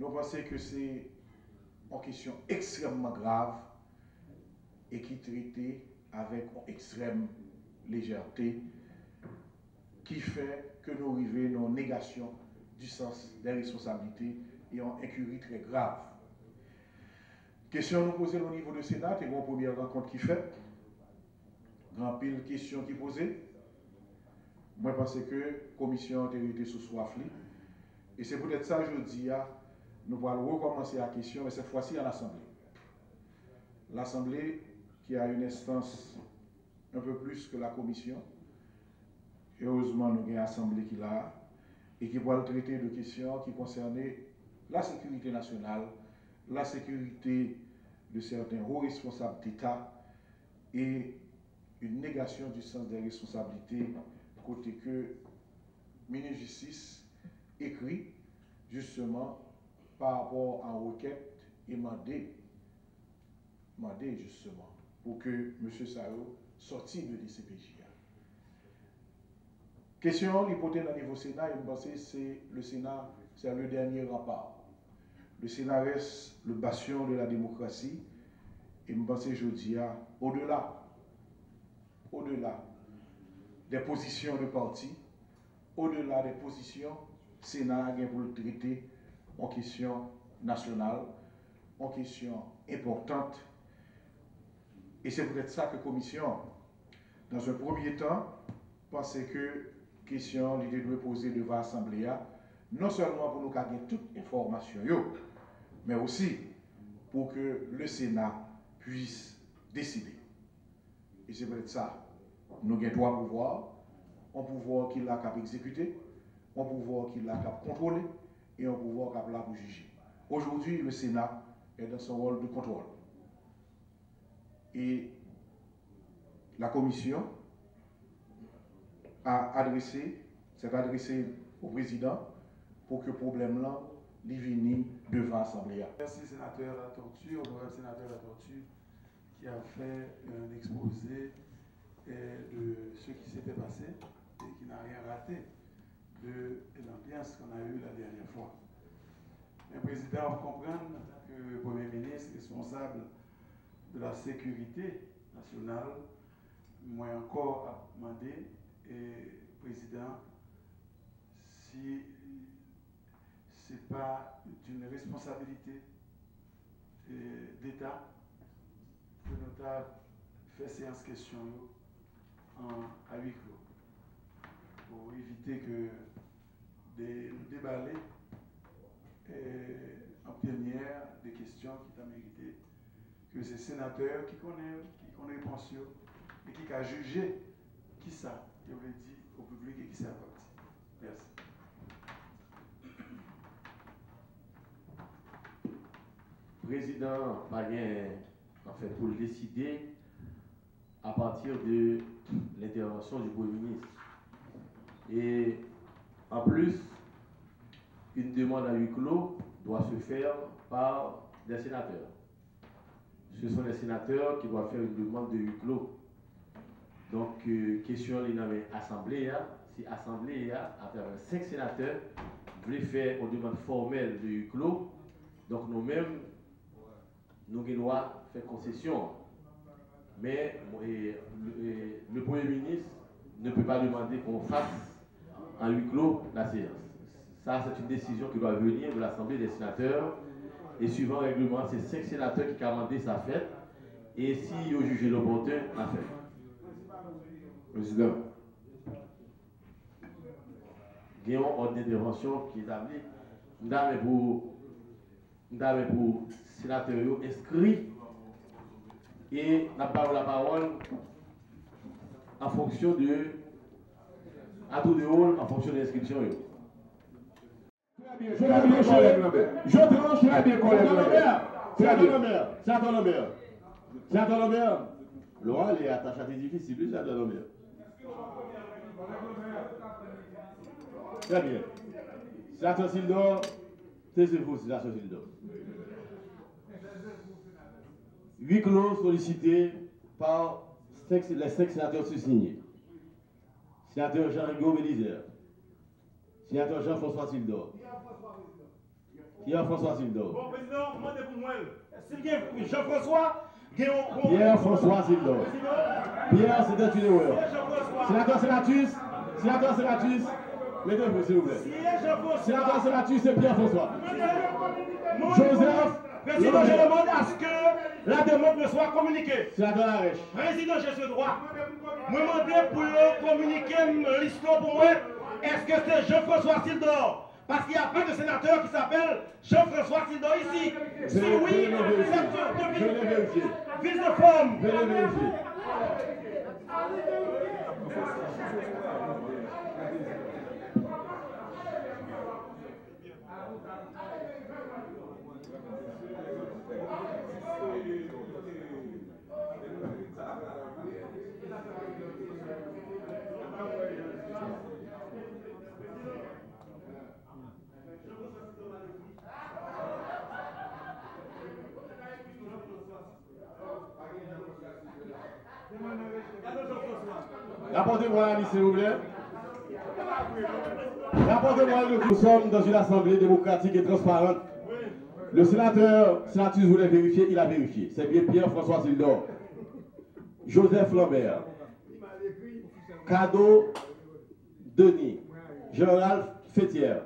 nous pensons que c'est une question extrêmement grave et qui est traitée avec une extrême légèreté qui fait que nous arrivons dans une négation du sens des responsabilités et en incurie très grave. Question nous posée au niveau du Sénat, c'est une première rencontre qui fait. Grand pile question qui posée. Moi, je pense que la commission a été sous soif. Et c'est peut-être ça, je dis, nous allons recommencer la question, mais cette fois-ci à l'Assemblée. L'Assemblée qui a une instance un peu plus que la commission. Et heureusement, nous avons une Assemblée qui l'a et qui va traiter de questions qui concernent la sécurité nationale, la sécurité de certains hauts responsables d'État et une négation du sens des responsabilités, côté que le ministre de la Justice écrit justement par rapport à une requête et mandé justement pour que M. Sao sorti de DCPJ. Question l'hypothèse au niveau Sénat, je pense que c'est le Sénat, c'est le dernier rempart. Le Sénat reste le bastion de la démocratie et je pense que je dis au-delà des positions de parti, au-delà des positions, le Sénat a pour le traiter en question nationale, en question importante. Et c'est peut-être ça que la Commission, dans un premier temps, pensait que la question l'idée doit poser devant l'Assemblée, non seulement pour nous garder toute information, mais aussi pour que le Sénat puisse décider. Et c'est peut-être ça. Nous avons trois pouvoirs. Un pouvoir qui l'a qu'à exécuter, un pouvoir qui l'a qu'à contrôler et un pouvoir qui l'a pour juger. Aujourd'hui, le Sénat est dans son rôle de contrôle. Et la Commission s'est adressée au président pour que le problème-là vienne devant l'Assemblée. Merci, sénateur La Tortue, honorable sénateur La Tortue, qui a fait un exposé de ce qui s'était passé et qui n'a rien raté de l'ambiance qu'on a eue la dernière fois. Le président, vous comprenez, en tant que Premier ministre responsable de la sécurité nationale, moi encore à demander, et président, si ce n'est pas d'une responsabilité d'État que nous avons fait séance question à huis clos pour éviter que nous déballer en plénière des questions qui ont mérité que ces sénateurs qui connaissent réponse et qui a jugé qui ça, qui aurait dit au public et qui s'est apporté. Merci. Président Pagien, en fait, pour le décider à partir de l'intervention du Premier ministre. Et en plus, une demande à huis clos doit se faire par des sénateurs. Ce sont les sénateurs qui doivent faire une demande de huis clos. Donc, question de l'Assemblée, si l'Assemblée, à travers 5 sénateurs, voulait faire une demande formelle de huis clos, donc nous-mêmes, nous devons faire concession. Mais le Premier ministre ne peut pas demander qu'on fasse en huis clos la séance. Ça, c'est une décision qui doit venir de l'Assemblée des sénateurs. Et suivant le règlement, c'est 5 sénateurs qui ont demandé sa fête. Et s'ils ont jugé l'opportun, la fête. Président. Il y a un ordre d'intervention qui est établi. Nous avons pour sénateurs inscrits. Et nous avons la parole en fonction de. À tour de rôle, en fonction de l'inscription. Je tranche très bien, collègue. Sénateur Lambert. Sénateur Lambert. L'oral est attaché à des difficiles, sénateur Lambert. Très bien. Sénateur Sildor, taisez-vous, sénateur Sildor. Huis clos sollicités par les 5 sénateurs signés. Sénateur Jean-Rigaud Bélizer. Sénateur Jean-François Sildor. Pierre-François Sildor. Bon, président, demandez pour moi. Jean-François, Pierre-François Sildor. Pierre, c'était une erreur. Sénateur Sénatus, mettez-vous s'il vous plaît. Sénateur Sénatus, c'est Pierre-François. Joseph. Président, je demande à ce que la demande me soit communiquée. Sénateur Larèche. Président, j'ai ce droit. Me demander pour communiquer l'histoire pour moi. Est-ce que c'est Jean-François Sildor? Parce qu'il n'y a pas de sénateur qui s'appelle Jean-François Sildor ici. Si oui, je l'ai vérifié. Fils de forme. Je l'ai vérifié. Rapportez-moi la liste, s'il vous plaît. Rapportez-moi le nous sommes dans une assemblée démocratique et transparente. Le sénatus voulait vérifier, il a vérifié. C'est bien Pierre-François Sildor, Joseph Lambert, Cadeau Denis, Jean-Ralph Fétière,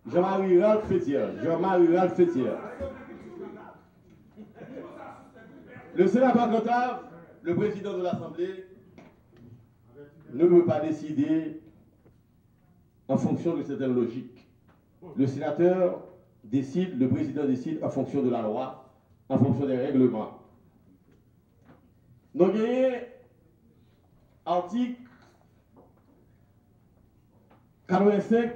Jean-Marie Ralph Fétière, Jean-Marie Ralph Fétière. Le sénateur Cotard, le président de l'Assemblée, ne veut pas décider en fonction de certaines logiques. Le sénateur décide, le président décide en fonction de la loi, en fonction des règlements. Donc, il y a article 85,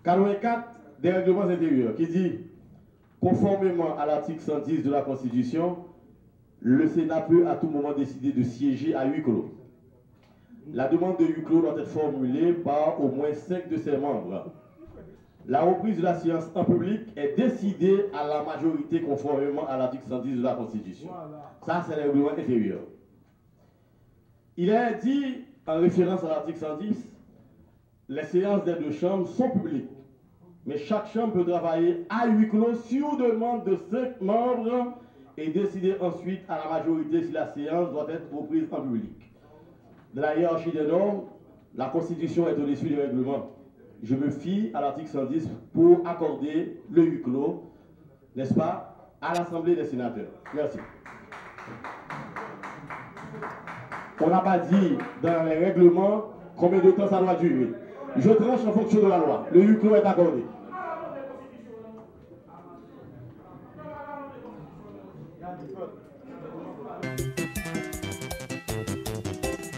84 des règlements intérieurs qui dit, conformément à l'article 110 de la Constitution, le Sénat peut à tout moment décider de siéger à huis clos. La demande de huis clos doit être formulée par au moins 5 de ses membres. La reprise de la séance en public est décidée à la majorité conformément à l'article 110 de la Constitution. Ça, c'est le règlement intérieur. Il est dit, en référence à l'article 110, les séances des deux chambres sont publiques. Mais chaque chambre peut travailler à huis clos sur demande de 5 membres et décider ensuite à la majorité si la séance doit être reprise en public. De la hiérarchie des normes, la Constitution est au-dessus du règlement. Je me fie à l'article 110 pour accorder le huis clos, n'est-ce pas, à l'Assemblée des sénateurs. Merci. On n'a pas dit dans les règlements combien de temps ça doit durer. Je tranche en fonction de la loi. Le huis clos est accordé.